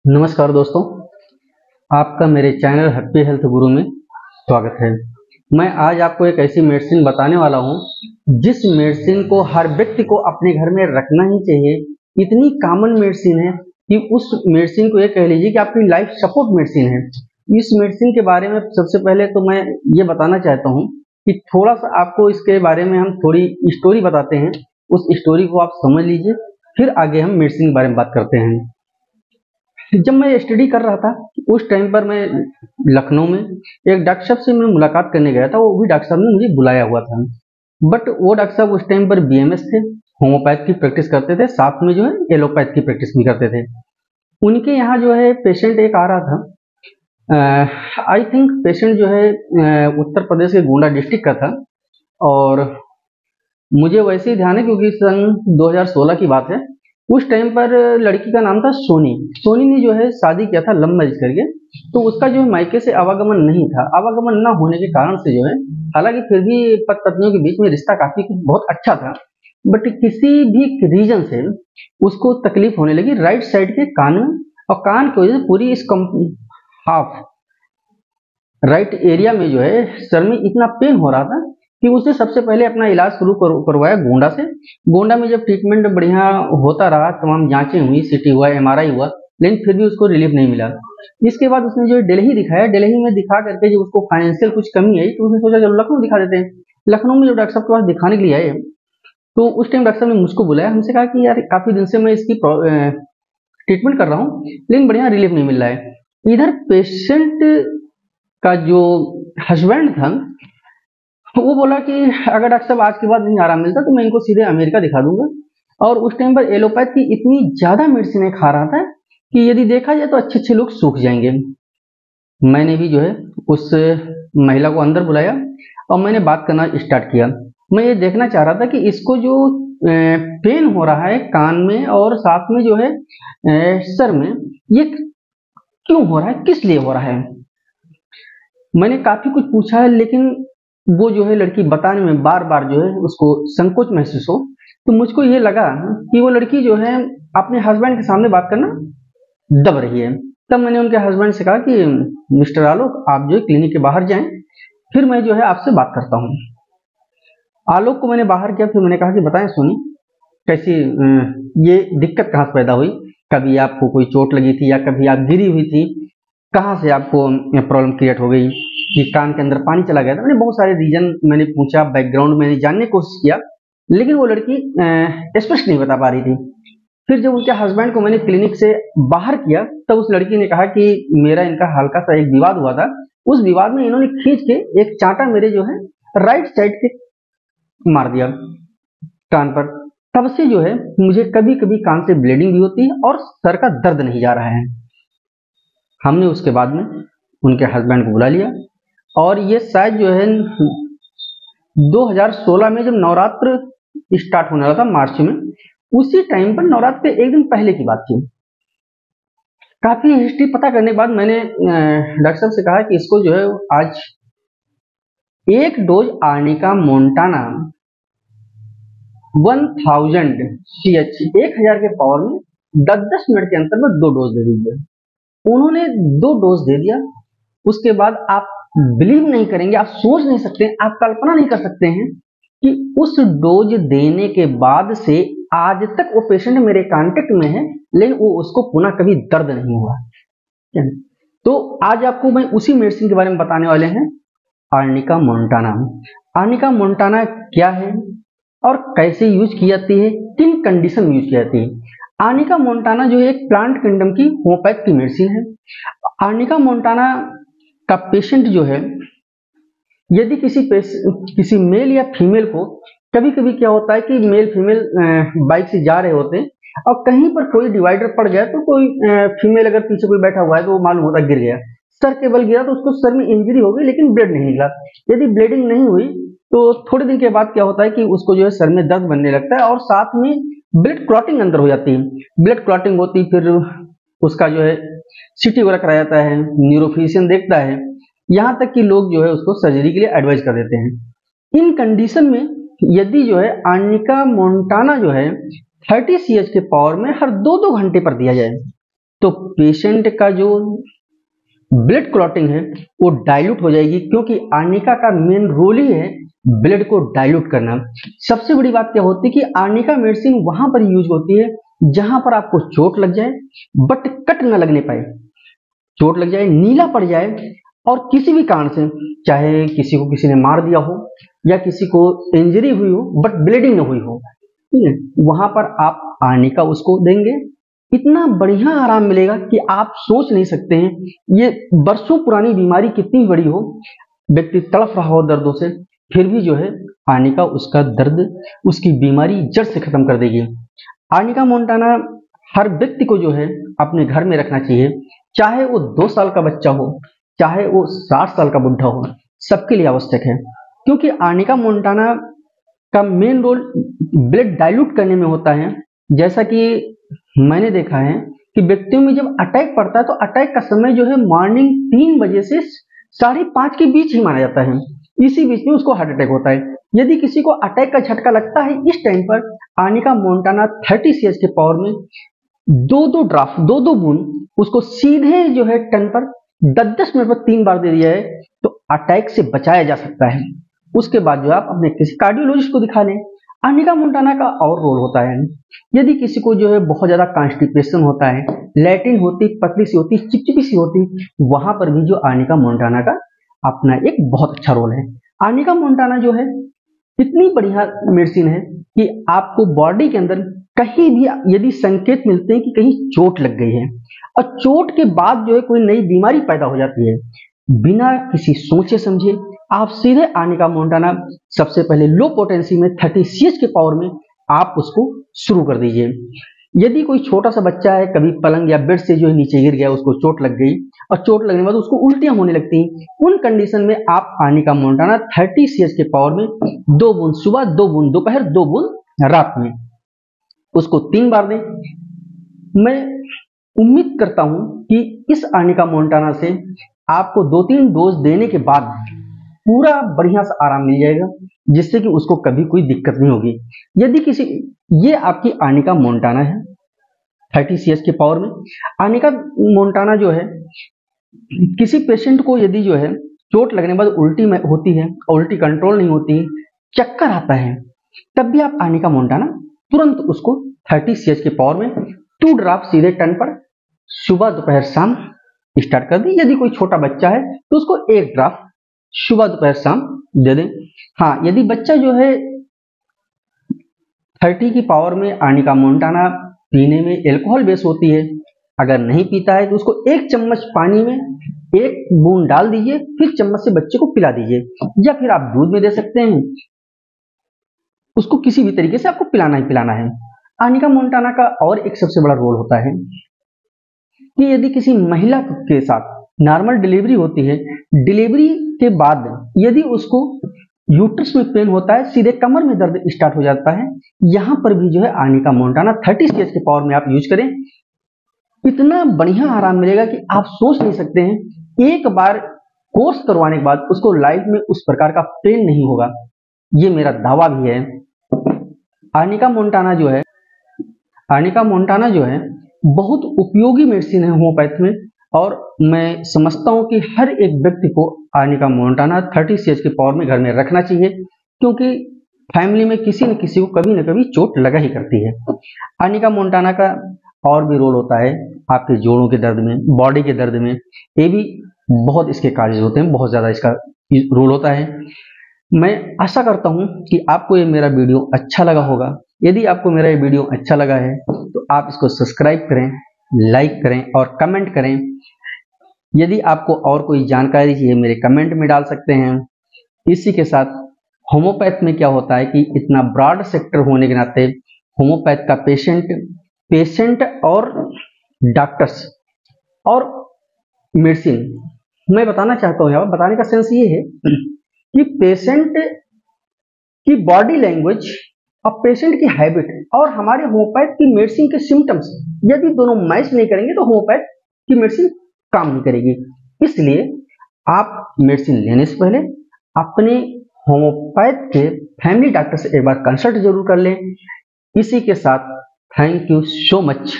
नमस्कार दोस्तों, आपका मेरे चैनल हैप्पी हेल्थ गुरु में स्वागत है। मैं आज आपको एक ऐसी मेडिसिन बताने वाला हूँ जिस मेडिसिन को हर व्यक्ति को अपने घर में रखना ही चाहिए। इतनी कॉमन मेडिसिन है कि उस मेडिसिन को ये कह लीजिए कि आपकी लाइफ सपोर्ट मेडिसिन है। इस मेडिसिन के बारे में सबसे पहले तो मैं ये बताना चाहता हूँ कि थोड़ा सा आपको इसके बारे में हम थोड़ी स्टोरी बताते हैं। उस स्टोरी को आप समझ लीजिए, फिर आगे हम मेडिसिन के बारे में बात करते हैं। जब मैं स्टडी कर रहा था उस टाइम पर मैं लखनऊ में एक डॉक्टर साहब से मैं मुलाकात करने गया था। वो भी डॉक्टर साहब ने मुझे बुलाया हुआ था, बट वो डॉक्टर साहब उस टाइम पर बीएमएस थे, होम्योपैथ की प्रैक्टिस करते थे, साथ में जो है एलोपैथ की प्रैक्टिस भी करते थे। उनके यहाँ जो है पेशेंट एक आ रहा था। आई थिंक पेशेंट जो है उत्तर प्रदेश के गोंडा डिस्ट्रिक्ट का था, और मुझे वैसे ही ध्यान है क्योंकि सन 2016 की बात है। उस टाइम पर लड़की का नाम था सोनी। सोनी ने जो है शादी किया था लव मैरिज करके, तो उसका जो है मायके से आवागमन नहीं था। आवागमन ना होने के कारण से जो है, हालांकि फिर भी पति पत्नियों के बीच में रिश्ता काफी बहुत अच्छा था, बट किसी भी रीजन से उसको तकलीफ होने लगी राइट साइड के कान में, और कान की वजह से पूरी इस हाफ राइट एरिया में जो है सर में इतना पेन हो रहा था कि उसने सबसे पहले अपना इलाज शुरू करवाया गोंडा से। गोंडा में जब ट्रीटमेंट बढ़िया होता रहा, तमाम जांचें हुई, सीटी हुआ, एमआरआई हुआ, लेकिन फिर भी उसको रिलीफ नहीं मिला। इसके बाद उसने जो दिल्ली दिखाया, दिल्ली में दिखा करके जब उसको फाइनेंशियल कुछ कमी आई तो उसने सोचा चलो लखनऊ दिखा देते हैं। लखनऊ में जब डॉक्टर साहब के पास दिखाने के लिए आए तो उस टाइम डॉक्टर साहब ने मुझको बुलाया, हमसे कहा कि यार काफी दिन से मैं इसकी ट्रीटमेंट कर रहा हूँ लेकिन बढ़िया रिलीफ नहीं मिल रहा है। इधर पेशेंट का जो हस्बैंड था वो बोला कि अगर डॉक्टर साहब आज के बाद नहीं आराम मिलता तो मैं इनको सीधे अमेरिका दिखा दूंगा। और उस टाइम पर एलोपैथ की इतनी ज्यादा मेडिसिन खा रहा था कि यदि देखा जाए तो अच्छे अच्छे लोग सूख जाएंगे। मैंने भी जो है उस महिला को अंदर बुलाया और मैंने बात करना स्टार्ट किया। मैं ये देखना चाह रहा था कि इसको जो पेन हो रहा है कान में और साथ में जो है सर में, ये क्यों हो रहा है, किस लिए हो रहा है। मैंने काफी कुछ पूछा है, लेकिन वो जो है लड़की बताने में बार बार जो है उसको संकोच महसूस हो, तो मुझको ये लगा कि वो लड़की जो है अपने हस्बैंड के सामने बात करना दब रही है। तब मैंने उनके हस्बैंड से कहा कि मिस्टर आलोक, आप जो है क्लिनिक के बाहर जाएं, फिर मैं जो है आपसे बात करता हूँ। आलोक को मैंने बाहर किया, फिर मैंने कहा कि बताएं सोनी, कैसी ये दिक्कत कहाँ से पैदा हुई, कभी आपको कोई चोट लगी थी या कभी आप गिरी हुई थी, कहाँ से आपको प्रॉब्लम क्रिएट हो गई कि कान के अंदर पानी चला गया था। मैंने बहुत सारे रीजन मैंने पूछा, बैकग्राउंड मैंने जानने की कोशिश किया, लेकिन वो लड़की स्पष्ट नहीं बता पा रही थी। फिर जब उनके हस्बैंड को मैंने क्लिनिक से बाहर किया तब उस लड़की ने कहा कि मेरा इनका हल्का सा एक विवाद हुआ था, उस विवाद में इन्होंने खींच के एक चांटा मेरे जो है राइट साइड के मार दिया कान पर। तब से जो है मुझे कभी कभी कान से ब्लीडिंग भी होती है और सर का दर्द नहीं जा रहा है। हमने उसके बाद में उनके हस्बैंड को बुला लिया, और ये शायद जो है 2016 में जब नवरात्र स्टार्ट होने वाला था मार्च में, उसी टाइम पर नवरात्र के एक दिन पहले की बात थी। काफी हिस्ट्री पता करने के बाद मैंने डॉक्टर साहब से कहा कि इसको जो है आज एक डोज आर्निका मोन्टाना 1000 CH 1000 के पावर में 10-10 मिनट के अंतर में 2 डोज दे दीजिए। उन्होंने 2 डोज दे दिया। उसके बाद आप बिलीव नहीं करेंगे, आप सोच नहीं सकते, आप कल्पना नहीं कर सकते हैं कि उस डोज देने के बाद से आज तक वो पेशेंट मेरे कांटेक्ट में है, लेकिन वो उसको पुनः कभी दर्द नहीं हुआ। तो आज आपको मैं उसी मेडिसिन के बारे में बताने वाले हैं, आर्निका मोन्टाना। आर्निका मोन्टाना क्या है और कैसे यूज की जाती है, किन कंडीशन में यूज की जाती है। आर्निका मोन्टाना जो है एक प्लांट किंगडम की होम्योपैथ की मेडिसिन है। आर्निका मोन्टाना का पेशेंट जो है, यदि किसी मेल या फीमेल को, कभी कभी क्या होता है कि मेल फीमेल बाइक से जा रहे होते हैं और कहीं पर कोई डिवाइडर पड़ गया, तो कोई फीमेल अगर पीछे कोई बैठा हुआ है तो वो मालूम होता है गिर गया, सर के बल गिरा तो उसको सर में इंजरी हो गई लेकिन ब्लड नहीं निकला। यदि ब्लीडिंग नहीं हुई तो थोड़े दिन के बाद क्या होता है कि उसको जो है सर में दर्द बनने लगता है और साथ में ब्लड क्लॉटिंग अंदर हो जाती है। ब्लड क्लॉटिंग होती, फिर उसका जो है सीटी वगैरह कराया जाता है, न्यूरोफिजिशियन देखता है, यहाँ तक कि लोग जो है उसको सर्जरी के लिए एडवाइस कर देते हैं। इन कंडीशन में यदि जो है आर्निका मोन्टाना जो है 30 CH के पावर में हर 2-2 घंटे पर दिया जाए, तो पेशेंट का जो ब्लड क्लॉटिंग है वो डाइल्यूट हो जाएगी, क्योंकि आर्निका का मेन रोल ही है ब्लड को डाइल्यूट करना। सबसे बड़ी बात क्या होती है कि आर्निका मेडिसिन वहां पर यूज होती है जहां पर आपको चोट लग जाए बट कट न लगने पाए, चोट लग जाए, नीला पड़ जाए, और किसी भी कारण से, चाहे किसी को किसी ने मार दिया हो या किसी को इंजरी हुई हो बट ब्लीडिंग न हुई हो, ठीक है, वहां पर आप आर्निका उसको देंगे, इतना बढ़िया आराम मिलेगा कि आप सोच नहीं सकते हैं। ये बरसों पुरानी बीमारी कितनी बड़ी हो, व्यक्ति तड़प रहा हो दर्दों से, फिर भी जो है आर्निका उसका दर्द, उसकी बीमारी जड़ से खत्म कर देगी। आर्निका मोंटाना हर व्यक्ति को जो है अपने घर में रखना चाहिए, चाहे वो 2 साल का बच्चा हो, चाहे वो 60 साल का बुढ़ा हो, सबके लिए आवश्यक है, क्योंकि आर्निका मोंटाना का मेन रोल ब्लड डाइल्यूट करने में होता है। जैसा कि मैंने देखा है कि व्यक्तियों में जब अटैक पड़ता है तो अटैक का समय जो है मॉर्निंग 3 बजे से 5:30 के बीच ही माना जाता है, इसी बीच में उसको हार्ट अटैक होता है। यदि किसी को अटैक का झटका लगता है इस टाइम पर, आर्निका मोंटाना 30 सीएच के पावर में 2-2 ड्राफ्ट, 2-2 बूंद उसको सीधे जो है टन पर 10-10 मिनट पर 3 बार दे दिया है तो अटैक से बचाया जा सकता है। उसके बाद जो आप अपने किसी कार्डियोलॉजिस्ट को दिखा लें। आर्निका मोंटाना का और रोल होता है, यदि किसी को जो है बहुत ज्यादा कॉन्स्टिपेशन होता है, लैट्रिन होती, पतली सी होती, चिपचिपी सी होती, वहां पर भी जो आर्निका मोंटाना का अपना एक बहुत अच्छा रोल है। आर्निका मोंटाना जो है इतनी बढ़िया मेडिसिन है कि आपको बॉडी के अंदर कहीं भी यदि संकेत मिलते हैं कि कहीं चोट लग गई है और चोट के बाद जो है कोई नई बीमारी पैदा हो जाती है, बिना किसी सोचे समझे आप सीधे आर्निका मोंटाना सबसे पहले लो पोटेंसी में 30 सीएच के पावर में आप उसको शुरू कर दीजिए। यदि कोई छोटा सा बच्चा है, कभी पलंग या बेड से जो है नीचे गिर गया, उसको चोट लग गई और चोट लगने के बाद उसको उल्टियां होने लगती, उन कंडीशन में आप आर्निका मोंटाना 30 सीएच के पावर में 2 बूंद सुबह, 2 बूंद दोपहर, 2 बूंद रात में उसको 3 बार दें। मैं उम्मीद करता हूं कि इस आर्निका मोंटाना से आपको 2-3 डोज देने के बाद पूरा बढ़िया सा आराम मिल जाएगा, जिससे कि उसको कभी कोई दिक्कत नहीं होगी। यदि किसी, ये आपकी आर्निका मोंटाना है 30 सीएच के पावर में। आर्निका मोंटाना जो है किसी पेशेंट को यदि जो है चोट लगने के बाद उल्टी होती है, उल्टी कंट्रोल नहीं होती, चक्कर आता है, तब भी आप आर्निका मोंटाना तुरंत उसको 30 सीएच के पावर में 2 ड्रॉप सीधे टन पर सुबह दोपहर शाम स्टार्ट कर दें। यदि कोई छोटा बच्चा है तो उसको 1 ड्रॉप सुबह दोपहर शाम दे दें। हाँ, यदि बच्चा जो है 30 की पावर में आर्निका मोंटाना पीने में एल्कोहल बेस होती है, अगर नहीं पीता है तो उसको 1 चम्मच पानी में 1 बूंद डाल दीजिए, फिर चम्मच से बच्चे को पिला दीजिए, या फिर आप दूध में दे सकते हैं, उसको किसी भी तरीके से आपको पिलाना ही पिलाना है। आर्निका मोंटाना का और एक सबसे बड़ा रोल होता है कि यदि किसी महिला के साथ नॉर्मल डिलीवरी होती है, डिलीवरी के बाद यदि उसको यूट्रस में पेन होता है, सीधे कमर में दर्द स्टार्ट हो जाता है, यहां पर भी जो है आर्निका मोंटाना 30 सीएच के पावर में आप यूज करें, इतना बढ़िया आराम मिलेगा कि आप सोच नहीं सकते हैं। एक बार कोर्स करवाने के बाद उसको लाइफ में उस प्रकार का पेन नहीं होगा, ये मेरा दावा भी है। आर्निका मोंटाना जो है बहुत उपयोगी मेडिसिन है होम्योपैथ में, और मैं समझता हूं कि हर एक व्यक्ति को आर्निका मोंटाना 30 सीएच के पावर में घर में रखना चाहिए, क्योंकि फैमिली में किसी न किसी को कभी न कभी चोट लगा ही करती है। आर्निका मोंटाना का और भी रोल होता है आपके जोड़ों के दर्द में, बॉडी के दर्द में, ये भी बहुत इसके कार्य होते हैं, बहुत ज्यादा इसका रोल होता है। मैं आशा करता हूं कि आपको ये मेरा वीडियो अच्छा लगा होगा। यदि आपको मेरा ये वीडियो अच्छा लगा है तो आप इसको सब्सक्राइब करें, लाइक करें और कमेंट करें। यदि आपको और कोई जानकारी चाहिए मेरे कमेंट में डाल सकते हैं। इसी के साथ होम्योपैथ में क्या होता है कि इतना ब्रॉड सेक्टर होने के नाते होम्योपैथ का पेशेंट और डॉक्टर्स और मेडिसिन, मैं बताना चाहता हूँ, यहाँ बताने का सेंस ये है कि पेशेंट की बॉडी लैंग्वेज और पेशेंट की हैबिट और हमारे होम्योपैथ की मेडिसिन के सिम्टम्स यदि दोनों मैच नहीं करेंगे तो होम्योपैथ की मेडिसिन काम नहीं करेगी। इसलिए आप मेडिसिन लेने से पहले अपने होम्योपैथ के फैमिली डॉक्टर से एक बार कंसल्ट जरूर कर लें। इसी के साथ थैंक यू सो मच।